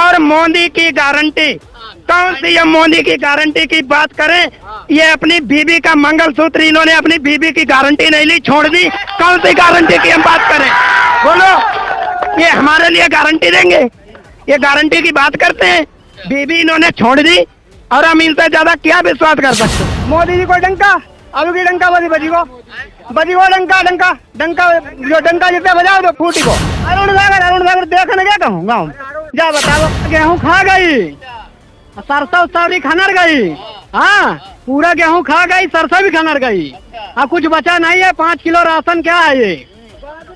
और मोदी की गारंटी, कौन सी ये मोदी की गारंटी की बात करें? ये अपनी बीबी का मंगलसूत्र, इन्होंने अपनी बीबी की गारंटी नहीं ली, छोड़ दी। कौन सी गारंटी की हम बात करें? बोलो, ये हमारे लिए गारंटी देंगे? ये गारंटी की बात करते हैं? बीबी इन्होंने छोड़ दी और हम इनसे ज्यादा क्या विश्वास कर सकते? मोदी जी को डंका, आलू की डंका बजी को डंका डंका डंका, जो डंका जितना बजाओ तो फूटी को। अरुण सागर देखने क्या कहूँ गाँव जा, बताओ। गेहूँ खा गई, सरसों सारी खनर गई। हाँ, पूरा गेहूँ खा गई, सरसों भी खनर गई। अब कुछ बचा नहीं है। 5 किलो राशन क्या है? ये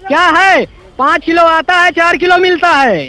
क्या है? 5 किलो आता है, 4 किलो मिलता है।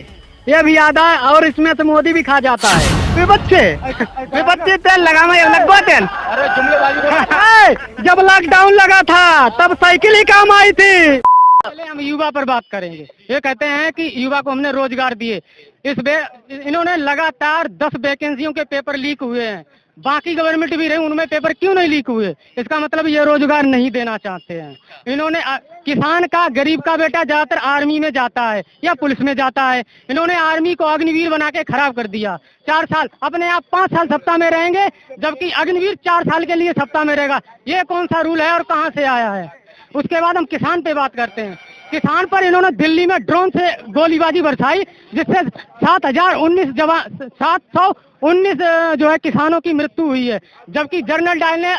ये भी आधा, और इसमें से मोदी भी खा जाता है। वे बच्चे तेल लगा में लगवा तेल। अरे जुमलेबाजी। जब लॉकडाउन लगा था तब साइकिल ही काम आई थी। पहले हम युवा पर बात करेंगे। ये कहते हैं कि युवा को हमने रोजगार दिए। इन्होंने लगातार 10 वैकेंसियों के पेपर लीक हुए हैं। बाकी गवर्नमेंट भी रही, उनमें पेपर क्यों नहीं लीक हुए? इसका मतलब ये रोजगार नहीं देना चाहते हैं। इन्होंने किसान का, गरीब का बेटा ज्यादातर आर्मी में जाता है या पुलिस में जाता है। इन्होंने आर्मी को अग्निवीर बना के खराब कर दिया। 4 साल, अपने आप 5 साल सत्ता में रहेंगे, जबकि अग्निवीर 4 साल के लिए सत्ता में रहेगा। ये कौन सा रूल है और कहाँ से आया है? उसके बाद हम किसान पे बात करते हैं। किसान पर इन्होंने दिल्ली में ड्रोन से गोलीबारी बरसाई, जिससे 719 जो है किसानों की मृत्यु हुई है। जबकि जनरल डायर ने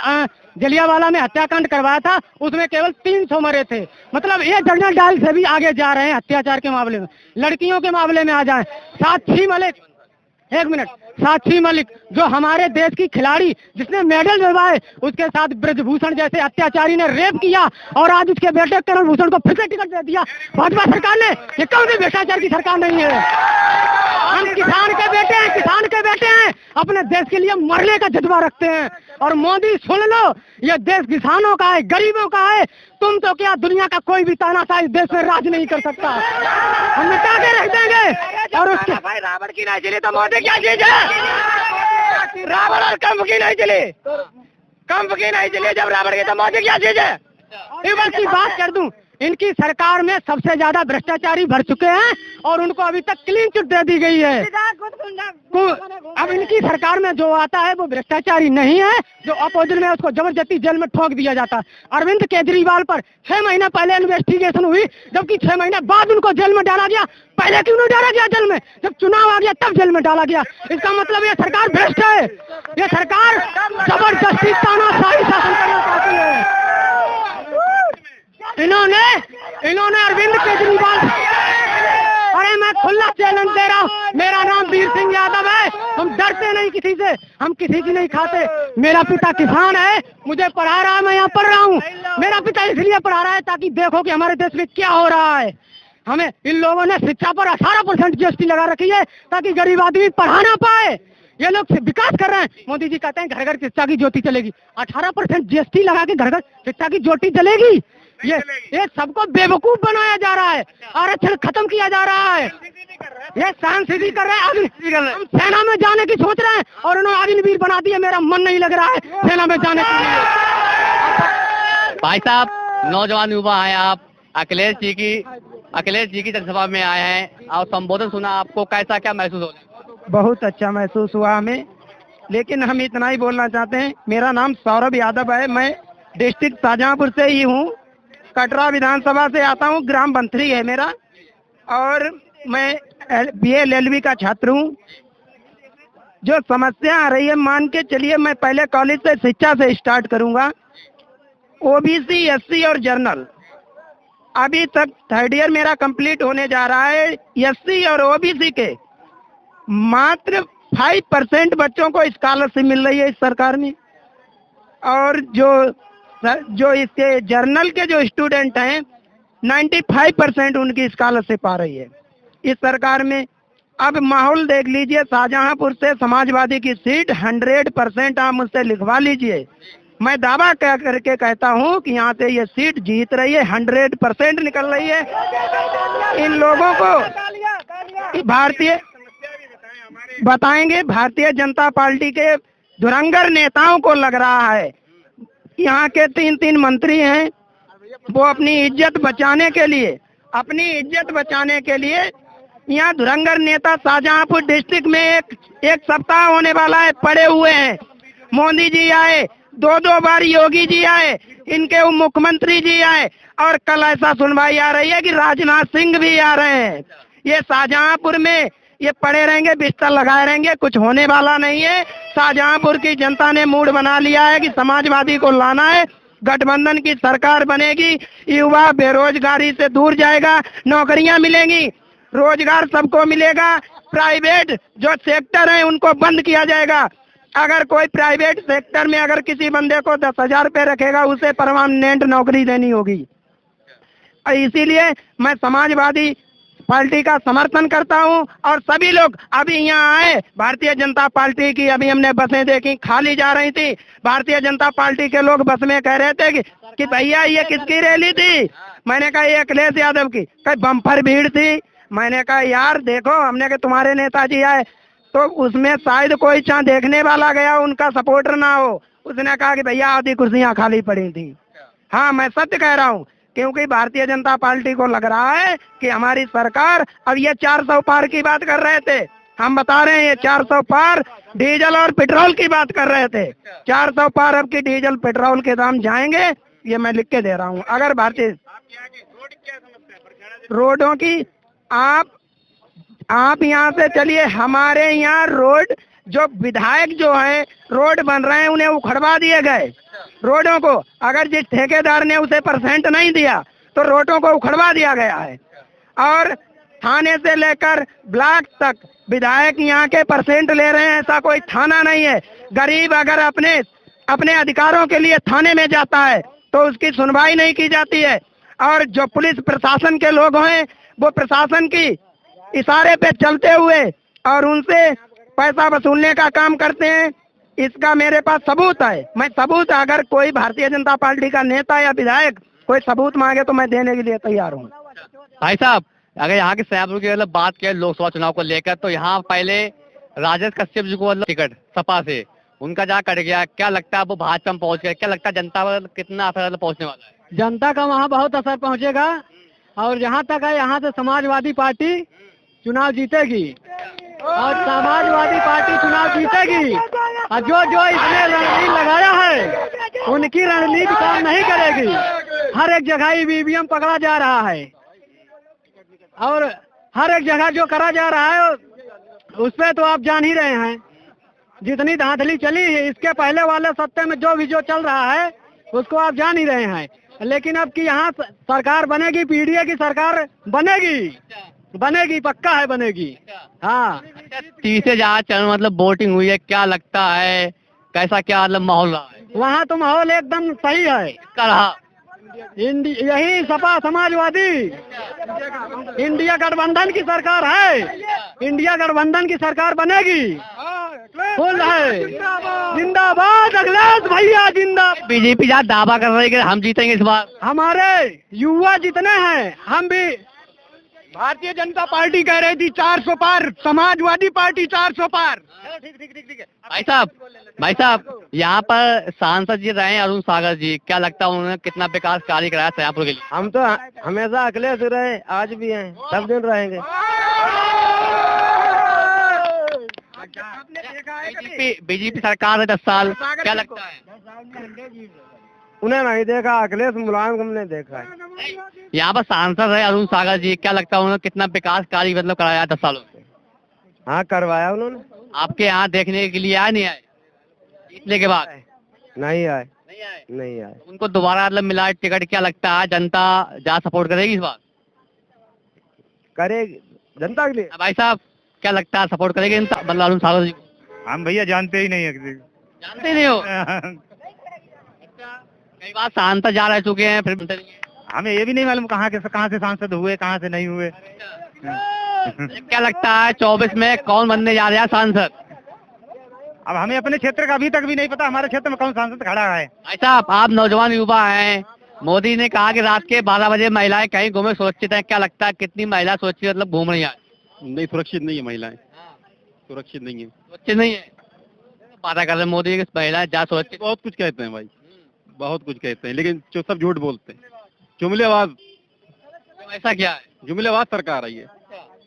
जलियांवाला में हत्याकांड करवाया था, उसमें केवल 300 मरे थे। मतलब ये जनरल डायर से भी आगे जा रहे हैं अत्याचार के मामले में। लड़कियों के मामले में आ जाए, साक्षी मलिक, एक मिनट, साक्षी मलिक जो हमारे देश की खिलाड़ी जिसने मेडल दिलवाए, उसके साथ ब्रजभूषण जैसे अत्याचारी ने रेप किया और आज उसके बेटे करण भूषण को फिर से टिकट दे दिया भाजपा सरकार ने। ये कौन सी भ्रष्टाचार की सरकार नहीं है? हम किसान के बेटे हैं, अपने देश के लिए मरने का जज्बा रखते हैं। और मोदी सुन लो, ये देश किसानों का है, गरीबों का है। तुम तो क्या, दुनिया का कोई भी तानाशाह इस देश में राज नहीं कर सकता। हम मिटा के रख देंगे। और उसके भाई रावण की नहीं चली तो मोदी क्या चीज है? रावण और कंप की नहीं चली, जब रावण की तो मोदी क्या चीज है? इस की बात कर दूं, इनकी सरकार में सबसे ज्यादा भ्रष्टाचारी भर चुके हैं और उनको अभी तक क्लीन चिट दे दी गई है। अब इनकी सरकार में जो आता है वो भ्रष्टाचारी नहीं है, जो अपोजिट में उसको जबरदस्ती जेल में ठोक दिया जाता है। अरविंद केजरीवाल पर 6 महीने पहले इन्वेस्टिगेशन हुई, जबकि 6 महीने बाद उनको जेल में डाला गया। पहले क्यों नहीं डाला गया जेल में? जब चुनाव आ गया तब जेल में डाला गया। इसका मतलब ये सरकार भ्रष्ट है। ये सरकार जबरदस्ती तानाशाही शासन करना चाहती है। इन्होंने अरविंद केजरीवाल, अरे मैं खुला चैलेंज दे रहा हूँ, मेरा नाम वीर सिंह यादव है। हम डरते नहीं किसी से, हम किसी की नहीं खाते। मेरा पिता किसान है, मुझे पढ़ा रहा है, मैं यहाँ पढ़ रहा हूँ। मेरा पिता इसलिए पढ़ा रहा है ताकि देखो कि हमारे देश में क्या हो रहा है। हमें इन लोगों ने शिक्षा पर 18% GST लगा रखी है ताकि गरीब आदमी पढ़ा ना पाए। ये लोग विकास कर रहे हैं। मोदी जी कहते हैं घर घर शिक्षा की ज्योति चलेगी। 18% GST लगा के घर घर शिक्षा की ज्योति चलेगी? ये सबको बेवकूफ बनाया जा रहा है, आरक्षण खत्म किया जा रहा है। ये सांसदी कर रहे हैं, हम सेना में जाने की सोच रहे हैं और उन्होंने अग्निवीर बना दिया। मेरा मन नहीं लग रहा है सेना में जाने के लिए। भाई साहब, नौजवान युवा हैं आप, अखिलेश जी की जनसभा में आए हैं और संबोधन सुना, आपको कैसा क्या महसूस हो रहा है? बहुत अच्छा महसूस हुआ हमें, लेकिन हम इतना ही बोलना चाहते हैं। मेरा नाम सौरभ यादव है, मैं डिस्ट्रिक्ट शाहजहांपुर से ही हूँ, कटरा विधानसभा से आता हूँ, ग्राम बंथरी है मेरा, और मैं BA LLB का छात्र हूँ। जो समस्या आ रही है, मान के चलिए, मैं पहले कॉलेज से शिक्षा से स्टार्ट करूँगा। OBC, SC और जनरल, अभी तक 3rd ईयर मेरा कंप्लीट होने जा रहा है। SC और OBC के मात्र 5% बच्चों को स्कॉलरशिप मिल रही है इस सरकार में, और जो इसके जर्नल के जो स्टूडेंट हैं 95% उनकी स्कॉलरशिप आ रही है इस सरकार में। अब माहौल देख लीजिए, शाहजहांपुर से समाजवादी की सीट 100% आप मुझसे लिखवा लीजिए। मैं दावा करके कहता हूं कि यहाँ से ये सीट जीत रही है, 100% निकल रही है। इन लोगों को भारतीय जनता पार्टी के धुरंधर नेताओं को लग रहा है, यहाँ के 3 मंत्री हैं, वो अपनी इज्जत बचाने के लिए यहाँ धुरंधर नेता शाहजहांपुर डिस्ट्रिक्ट में एक सप्ताह होने वाला है, पड़े हुए हैं। मोदी जी आए, दो बार योगी जी आए, इनके उप मुख्यमंत्री जी आए, और कल ऐसा सुनवाई आ रही है कि राजनाथ सिंह भी आ रहे हैं। ये शाहजहांपुर में ये पड़े रहेंगे, बिस्तर लगाए रहेंगे, कुछ होने वाला नहीं है। शाहजहांपुर की जनता ने मूड बना लिया है कि समाजवादी को लाना है, गठबंधन की सरकार बनेगी, युवा बेरोजगारी से दूर जाएगा, नौकरियां मिलेंगी, रोजगार सबको मिलेगा, प्राइवेट जो सेक्टर है उनको बंद किया जाएगा। अगर कोई प्राइवेट सेक्टर में अगर किसी बंदे को 10,000 रुपये रखेगा, उसे परमानेंट नौकरी देनी होगी। इसीलिए मैं समाजवादी पार्टी का समर्थन करता हूं, और सभी लोग अभी यहाँ आए। भारतीय जनता पार्टी की अभी हमने बसें देखी, खाली जा रही थी। भारतीय जनता पार्टी के लोग बस में कह रहे थे कि भैया ये किसकी रैली थी? मैंने कहा ये अखिलेश यादव की। कहीं बम्पर भीड़ थी। मैंने कहा यार देखो, हमने कहा तुम्हारे नेताजी आए तो उसमें शायद कोई चाह देखने वाला गया, उनका सपोर्टर ना हो। उसने कहा कि भैया आधी कुर्सियां खाली पड़ी थी। हाँ, मैं सत्य कह रहा हूँ, क्योंकि भारतीय जनता पार्टी को लग रहा है कि हमारी सरकार, अब ये 400 पार की बात कर रहे थे, हम बता रहे हैं ये 400 पार डीजल और पेट्रोल की बात कर रहे थे। 400 पार अब की डीजल पेट्रोल के दाम जाएंगे, ये मैं लिख के दे रहा हूँ। अगर भारतीय रोडों की आप यहाँ से चलिए, हमारे यहाँ रोड जो विधायक जो है रोड बन रहे हैं उन्हें उखड़वा दिए गए रोडों को। अगर जिस ठेकेदार ने उसे परसेंट नहीं दिया तो रोडों को उखड़वा दिया गया है, और थाने से लेकर ब्लॉक तक विधायक यहाँ के परसेंट ले रहे हैं। ऐसा कोई थाना नहीं है। गरीब अगर अपने अधिकारों के लिए थाने में जाता है तो उसकी सुनवाई नहीं की जाती है, और जो पुलिस प्रशासन के लोग हैं वो प्रशासन की इशारे पे चलते हुए और उनसे पैसा वसूलने का काम करते हैं। इसका मेरे पास सबूत है। मैं सबूत, अगर कोई भारतीय जनता पार्टी का नेता या विधायक कोई सबूत मांगे तो मैं देने के लिए तैयार हूँ। भाई साहब, अगर यहाँ के शाहजहांपुर की मतलब बात करें लोकसभा चुनाव को लेकर, तो यहाँ पहले राजेश कश्यप जी को मतलब टिकट सपा से उनका जहाँ कट गया, क्या लगता है वो भाजपा में पहुंच गए? क्या लगता है जनता पर कितना असर पहुंचने वाला है? जनता का वहाँ बहुत असर पहुँचेगा, और जहाँ तक है यहाँ से समाजवादी पार्टी चुनाव जीतेगी, और समाजवादी पार्टी चुनाव जीतेगी। और जो इसने रणनीति लगाया है उनकी रणनीति काम नहीं करेगी। हर एक जगह ईवीएम पकड़ा जा रहा है, और हर एक जगह जो करा जा रहा है उस पर तो आप जान ही रहे हैं जितनी धांधली चली है। इसके पहले वाले सत्ते में जो चल रहा है उसको आप जान ही रहे हैं। लेकिन अब की यहाँ सरकार बनेगी, पीडीए की सरकार बनेगी, पक्का है बनेगी। हाँ, तीसरे जहाँ चरण मतलब वोटिंग हुई है, क्या लगता है कैसा क्या मतलब माहौल रहा है? वहाँ तो माहौल एकदम सही है। किसका रहा? यही सपा समाजवादी इंडिया गठबंधन की सरकार है। इंडिया गठबंधन की सरकार बनेगी, फुल है। जिंदाबाद अखिलेश भैया, जिंदाबाद। बीजेपी जहाँ दावा कर रही है कि हम जीतेंगे इस बार, हमारे युवा जितने हैं, हम भी भारतीय जनता पार्टी कह रही थी 400 पार, समाजवादी पार्टी 400 पार। भाई साहब, यहाँ पर सांसद जी रहे अरुण सागर जी, क्या लगता है उन्होंने कितना विकास कार्य कराया शाहजहांपुर के लिए? हम तो हमेशा अखिलेश रहे, आज भी हैं, सब दिन रहेंगे। बीजेपी सरकार है 10 साल, क्या लगता है? उन्हें नहीं देखा, अखिलेश मुलायम हमने देखा है। यहाँ पर सांसद है अरुण सागर जी, क्या लगता है उन्होंने कितना विकास कार्य मतलब कराया 10 सालों से? हाँ, करवाया उन्होंने। आपके यहाँ देखने के लिए आए नहीं आए? जीतने के बाद नहीं आए। उनको दोबारा मतलब मिला टिकट, क्या लगता है जनता ज्यादा सपोर्ट करेगी इस बार? करेगी जनता के लिए। भाई साहब, क्या लगता है सपोर्ट करेगी मतलब अरुण सागर जी को? हम भैया जानते ही नहीं है, जानते नहीं हो? कई बार सांसद जा रह चुके हैं, फिर हमें ये भी नहीं मालूम कहाँ से सांसद हुए, कहाँ से नहीं हुए। क्या लगता है 24 में कौन बनने जा रहा है सांसद? अब हमें अपने क्षेत्र का अभी तक भी नहीं पता, हमारे क्षेत्र में कौन सांसद खड़ा है। भाई साहब, आप नौजवान युवा हैं, मोदी ने कहा कि रात के 12 बजे महिलाएं कहीं घूमे सुरक्षित है, क्या लगता है कितनी महिला सुरक्षित मतलब घूम रही है? नहीं, सुरक्षित नहीं है महिलाएं, सुरक्षित नहीं है। सुरक्षित नहीं है, बात कर रहे महिलाएं ज्यादा सुरक्षित। बहुत कुछ कहते हैं भाई, बहुत कुछ कहते हैं, लेकिन जो सब झूठ बोलते हैं। जुमलेबाज, ऐसा क्या है? जुमलेबाज सरकार है ये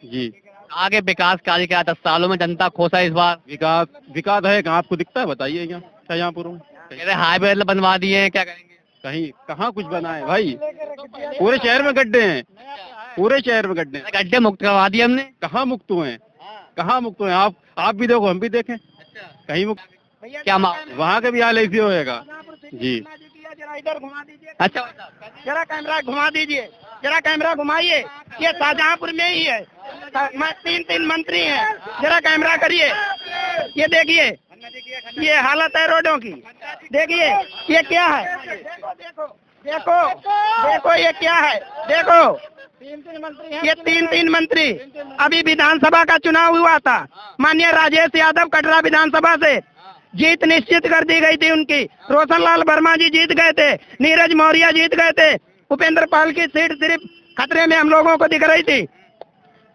जी। आगे विकास कार्य क्या 10 सालों में जनता खुश है इस बार? विकास विकास है कहाँ, आपको दिखता है बताइए यहाँ शाहजहाँपुर में? कह रहे हाईवे बनवा दिए हैं, क्या करेंगे? कहीं कहाँ कुछ बना है भाई, पूरे शहर में गड्ढे हैं, पूरे शहर में गड्ढे हैं। गड्ढे मुक्त करवा दिए हमने। कहाँ मुक्त हुए हैं, कहाँ मुक्त हुए हैं? आप भी देखो, हम भी देखें, कहीं मुक्त। क्या वहाँ का भी हाल ऐसे होएगा जी। जरा इधर घुमा दीजिए, अच्छा जरा कैमरा घुमा दीजिए, जरा कैमरा घुमाइए। ये शाहजहाँपुर में ही है, मैं 3 मंत्री हैं, जरा कैमरा करिए। ये देखिए, ये हालत है रोडों की, देखिए ये क्या है, देखो देखो देखो ये क्या है, देखो ये 3 मंत्री। अभी विधानसभा का चुनाव हुआ था, माननीय राजेश यादव कटरा विधानसभा से जीत निश्चित कर दी गई थी उनकी। रोशन लाल वर्मा जी जीत गए थे, नीरज मौर्य जीत गए थे, उपेंद्र पाल की सीट सिर्फ खतरे में हम लोगों को दिख रही थी।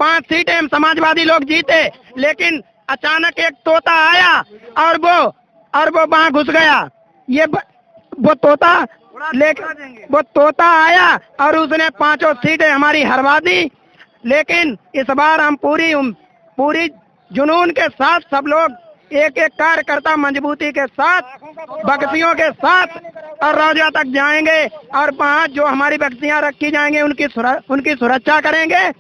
5 सीटें हम समाजवादी लोग जीते, लेकिन अचानक एक तोता आया और वो वहां घुस गया। वो तोता आया और उसने 5 सीटें हमारी हरवा दी। लेकिन इस बार हम पूरी जुनून के साथ सब लोग एक कार्यकर्ता मजबूती के साथ, बक्सियों के साथ और रोजा तक जाएंगे और वहाँ जो हमारी बक्सियां रखी जाएंगे उनकी सुरक्षा करेंगे।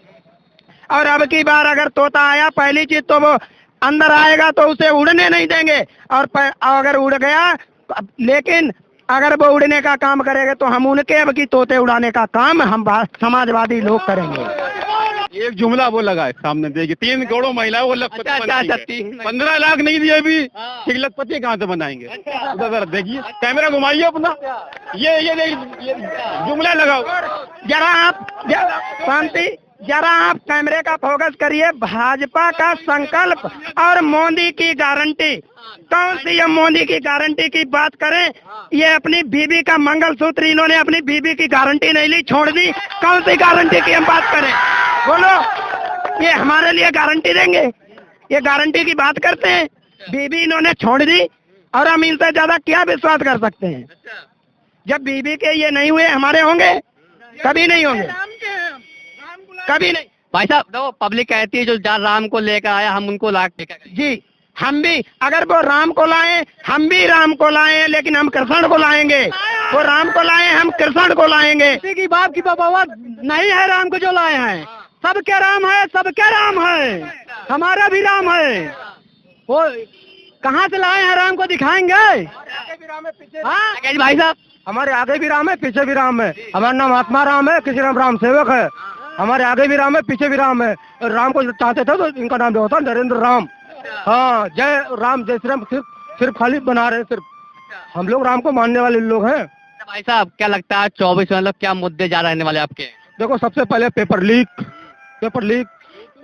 और अब की बार अगर तोता आया, पहली चीज तो वो अंदर आएगा तो उसे उड़ने नहीं देंगे, और अगर उड़ गया, लेकिन अगर वो उड़ने का काम करेगा तो हम उनके अब की तोते उड़ाने का काम हम समाजवादी लोग करेंगे। एक जुमला वो लगा है सामने, देखिए 3 करोड़ महिलाओं को लखपति बनाएंगे। 15 लाख नहीं दिए अभी, ठीक लखपति कहाँ से बनाएंगे? उधर देखिए, कैमरा घुमाइए अपना, ये जुमला लगाओ। जरा आप शांति, जरा आप कैमरे का फोकस करिए। भाजपा का संकल्प और मोदी की गारंटी, कौन सी है मोदी की गारंटी की बात करें? ये अपनी बीबी का मंगलसूत्र इन्होंने अपनी बीबी की गारंटी नहीं ली, छोड़ दी। कौन सी गारंटी की हम बात करें? बोलो, ये हमारे लिए गारंटी देंगे? ये गारंटी की बात करते हैं? बीबी इन्होंने छोड़ दी और हम इनसे ज्यादा क्या विश्वास कर सकते हैं? जब बीबी के ये नहीं हुए, हमारे होंगे? कभी नहीं होंगे, कभी नहीं। भाई साहब देखो, पब्लिक कहती है जो जहाँ राम को लेकर आया हम उनको ला के जी, हम भी अगर वो राम को लाए, हम भी राम को लाए, लेकिन हम कृष्ण को लाएंगे। वो राम को लाए, हम कृष्ण को लाएंगे। किसी की बाप की बगावत नहीं है राम को जो लाए हैं। सबके राम है, सबके राम है, हमारा भी राम है। वो कहाँ से लाए हैं राम को दिखाएंगे। हाँ भाई साहब, हमारे आगे भी राम है, पीछे भी राम है। हमारा नाम आत्मा राम है, किसी नाम राम सेवक है। हमारे आगे भी राम है, पीछे भी राम है। राम को चाहते थे तो इनका नाम होता नरेंद्र राम। हाँ, जय राम जय श्री राम सिर्फ खाली बना रहे, सिर्फ हम लोग राम को मानने वाले लोग हैं। भाई साहब क्या लगता है 24 में मतलब क्या मुद्दे ज्यादा रहने वाले आपके? देखो, सबसे पहले पेपर लीक,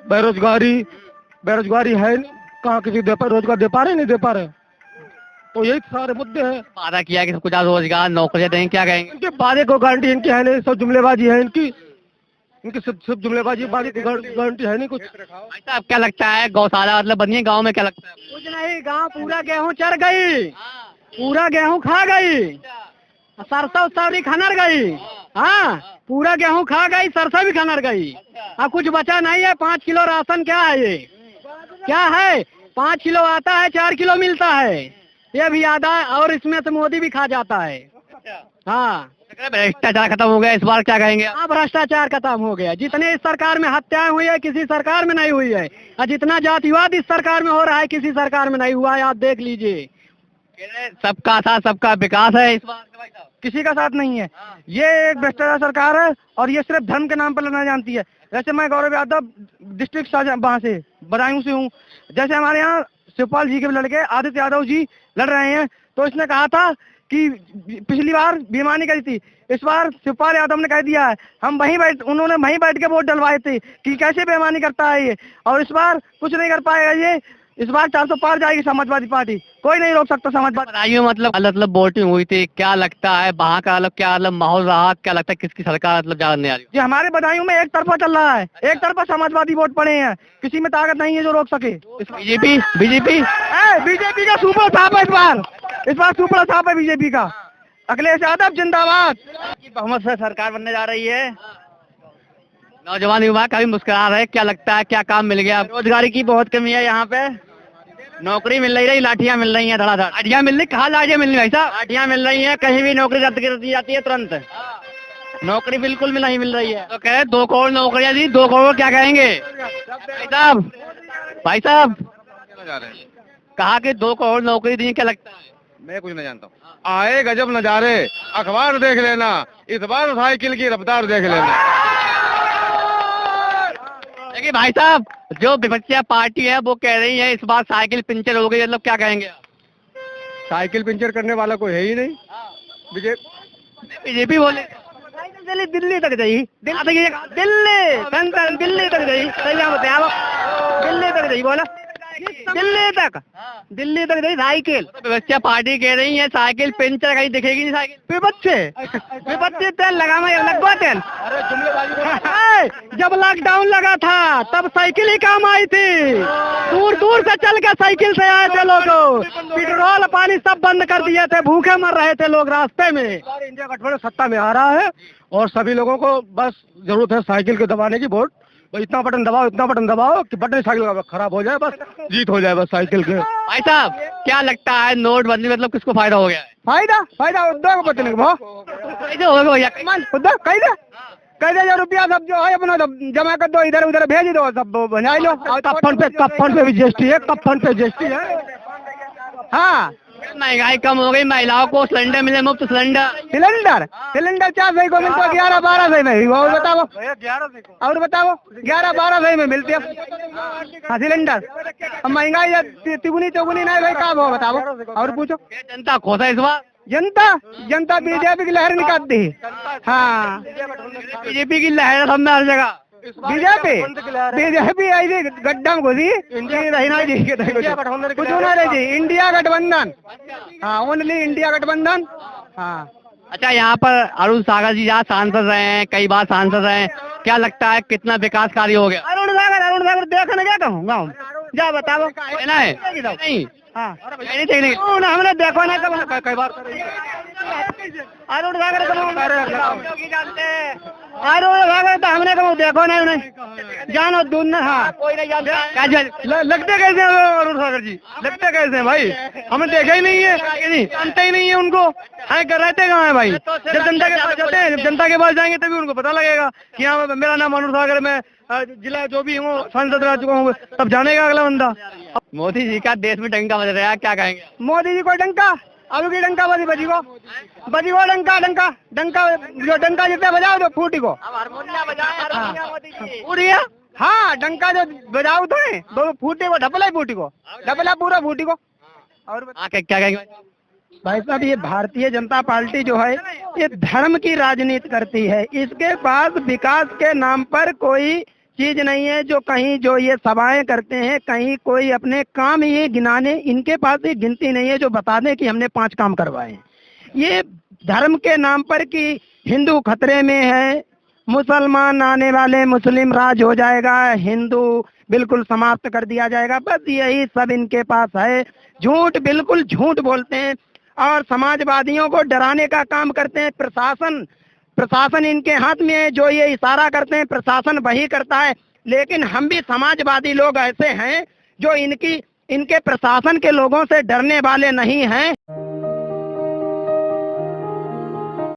बेरोजगारी है, कहाँ किसी रोजगार दे पा रहे, नहीं दे पा रहे, तो यही सारे मुद्दे हैं। वादा किया कि सबको ज्यादा रोजगार नौकरियां देंगे, क्या कहेंगे? इनके वादे को गारंटी इनकी है नहीं, सब जुमलेबाजी है इनकी सिर्फ जुमलेबाजी, वादे की गारंटी है नहीं कुछ। भाई साहब क्या लगता है गौशाला मतलब बनी है गाँव में, क्या लगता है? कुछ नहीं, गाँव पूरा गेहूँ चढ़ गई, पूरा गेहूँ खा गई, सरसों सारी खनर गई। हाँ, पूरा गेहूँ खा गई, सरसों भी खनर गई। अब कुछ बचा नहीं है। 5 किलो राशन क्या है? ये क्या है? 5 किलो आता है, 4 किलो मिलता है, ये भी आधा, और इसमें से मोदी भी खा जाता है। हाँ, भ्रष्टाचार खत्म हो गया इस बार, क्या कहेंगे? हाँ, भ्रष्टाचार खत्म हो गया। जितने इस सरकार में हत्याएं हुई है, किसी सरकार में नहीं हुई है, और जितना जातिवाद इस सरकार में हो रहा है, किसी सरकार में नहीं हुआ है। आप देख लीजिए, सबका साथ सबका विकास है इस बार। किसी का साथ नहीं है। ये एक भ्रष्टाचार सरकार है और ये सिर्फ धर्म के नाम पर लड़ना जानती है। जैसे मैं गौरव यादव डिस्ट्रिक्ट वहाँ से बदायूं से हूँ। जैसे हमारे यहाँ शिवपाल जी के लड़के आदित्य यादव जी लड़ रहे हैं, तो इसने कहा था कि पिछली बार बेईमानी करी थी, इस बार शिवपाल यादव ने कह दिया है उन्होंने वहीं बैठ के वोट डलवाए थे कि कैसे बेईमानी करता है ये, और इस बार कुछ नहीं कर पाएगा ये। इस बार 400 पार जाएगी समाजवादी पार्टी, कोई नहीं रोक सकता समाजवादी। मतलब वोटिंग हुई थी, क्या लगता है वहाँ का क्या माहौल रहा, क्या लगता है किसकी सरकार मतलब जानने आ रही? जी, हमारे बदायूं में एक तरफा चल रहा है, एक तरफा समाजवादी वोट पड़े हैं, किसी में ताकत नहीं है जो रोक सके। बीजेपी का सुपर साफ है इस बार सुपर साफ है बीजेपी का। अखिलेश यादव जिंदाबाद। बहुमत से सरकार बनने जा रही है। नौजवान युवा काफी मुस्कुरा रहे, क्या लगता है क्या काम मिल गया? रोजगारी की बहुत कमी है यहाँ पे, नौकरी मिल रही, लाठियाँ मिल रही हैं धड़ाधड़। लाठियाँ मिल रही, कहाँ लाठियाँ मिल रही भाई साहब? लाठियाँ मिल रही हैं, कहीं भी नौकरी रद्द कर दी जाती है तुरंत, नौकरी बिल्कुल भी नहीं मिल रही है। तो कह रहे 2 करोड़ नौकरियां दी, 2 करोड़ क्या कहेंगे भाई साहब कहा कि 2 करोड़ नौकरी दी, क्या लगता है? मैं कुछ नहीं जानता हूँ। आए गजब नजारे, अखबार देख लेना, इस बार साइकिल की रफ्तार देख लेना। देखिए भाई साहब, जो विपक्षी पार्टी है वो कह रही है इस बार साइकिल पंचर हो गई, मतलब क्या कहेंगे आप? साइकिल पंचर करने वाला कोई है ही नहीं। बीजेपी बोले दिल्ली तक गई, दिल्ली तक गई, दिल्ली तक गई, बोला दिल्ली तक गई साइकिल। विपक्षी पार्टी कह रही है साइकिल पंचर कहीं दिखेगी नहीं साइकिल। विपक्षी तेल लगवा तेल। जब लॉकडाउन लगा था तब साइकिल ही काम आई थी, दूर दूर से चल के साइकिल से आए थे लोग, पेट्रोल पानी सब बंद कर दिए थे, भूखे मर रहे थे लोग रास्ते में। इंडिया गठबंधन सत्ता में आ रहा है और सभी लोगों को बस जरूरत है साइकिल को दबाने की, वोट इतना बटन दबाओ कि बटन साइकिल खराब हो जाए, बस जीत हो जाए बस साइकिल के। भाई साहब क्या लगता है नोटबंदी मतलब किसको फायदा हो गया है? फायदा उद्योग को बचने को, कैसे होगा भैया? उद्योग कैसे जो रुपया सब जो है अपना जमा कर दो, इधर उधर भेज दो, सब बना लो। कफन पे भी जीएसटी है, कफन पे जीएसटी है। हाँ, महंगाई कम हो गई, महिलाओं को सिलेंडर मिले, मुफ्त सिलेंडर 400 को मिलता है, 11-12 में। और बताओ 11-12 में मिलती है सिलेंडर। अब महंगाई तिगुनी चौगुनी नहीं भाई, काम हो बताओ। और पूछो जनता खुश है इस बार? जनता बीजेपी की लहर निकालती है। हाँ, बीजेपी की लहर सब में हर जगह। बीजेपी ऐसी गड्ढा में घुसी, कुछ होना जी, इंडिया गठबंधन। हाँ, ओनली इंडिया गठबंधन। हाँ। अच्छा, यहाँ पर अरुण सागर जी जहाँ सांसद रहे हैं, कई बार सांसद रहे हैं, क्या लगता है कितना विकास कार्य हो गया? अरुण सागर देखने क्या कहूँ गाँव, जा बताओ नहीं। हाँ, नहीं हमने देखो ना कई बार। अरुण सागर तो हमने कहा देखो नहीं उन्हें, जानो दूर ना। हाँ, कोई नहीं जानता। लगते कैसे हैं अरुण सागर जी? लगते कैसे हैं भाई? हमें देखा ही नहीं है, जानते ही नहीं है उनको। रहते कहाँ है भाई? जब जनता के पास जाते हैं, जनता के पास जाएंगे तभी उनको पता लगेगा कि हाँ मेरा नाम अरुण सागर, मैं जिला जो भी हूँ सांसद रह चुका हूँ, तब जानेगा अगला बंदा। मोदी जी का देश में डंका बज रहा है, क्या कहेंगे? मोदी जी को डंका, अब की डंका बजी को डंका जो डंका जितने बजाओ तो फूटी को। हाँ, डंका जो बजाओ तो फूटे को, ढपला पूरा फूटी को। और क्या कहेंगे भाई साहब, ये भारतीय जनता पार्टी जो है ये धर्म की राजनीति करती है, इसके पास विकास के नाम पर कोई चीज नहीं है। जो कहीं जो ये सभाएं करते हैं, कहीं कोई अपने काम ये गिनाने, इनके पास ये गिनती नहीं है जो बता दें कि हमने 5 काम करवाए। ये धर्म के नाम पर कि हिंदू खतरे में है, मुसलमान आने वाले, मुस्लिम राज हो जाएगा, हिंदू बिल्कुल समाप्त कर दिया जाएगा, बस यही सब इनके पास है। झूठ, बिल्कुल झूठ बोलते हैं और समाजवादियों को डराने का काम करते हैं। प्रशासन इनके हाथ में है, जो ये इशारा करते हैं प्रशासन वही करता है। लेकिन हम भी समाजवादी लोग ऐसे हैं जो इनके प्रशासन के लोगों से डरने वाले नहीं हैं।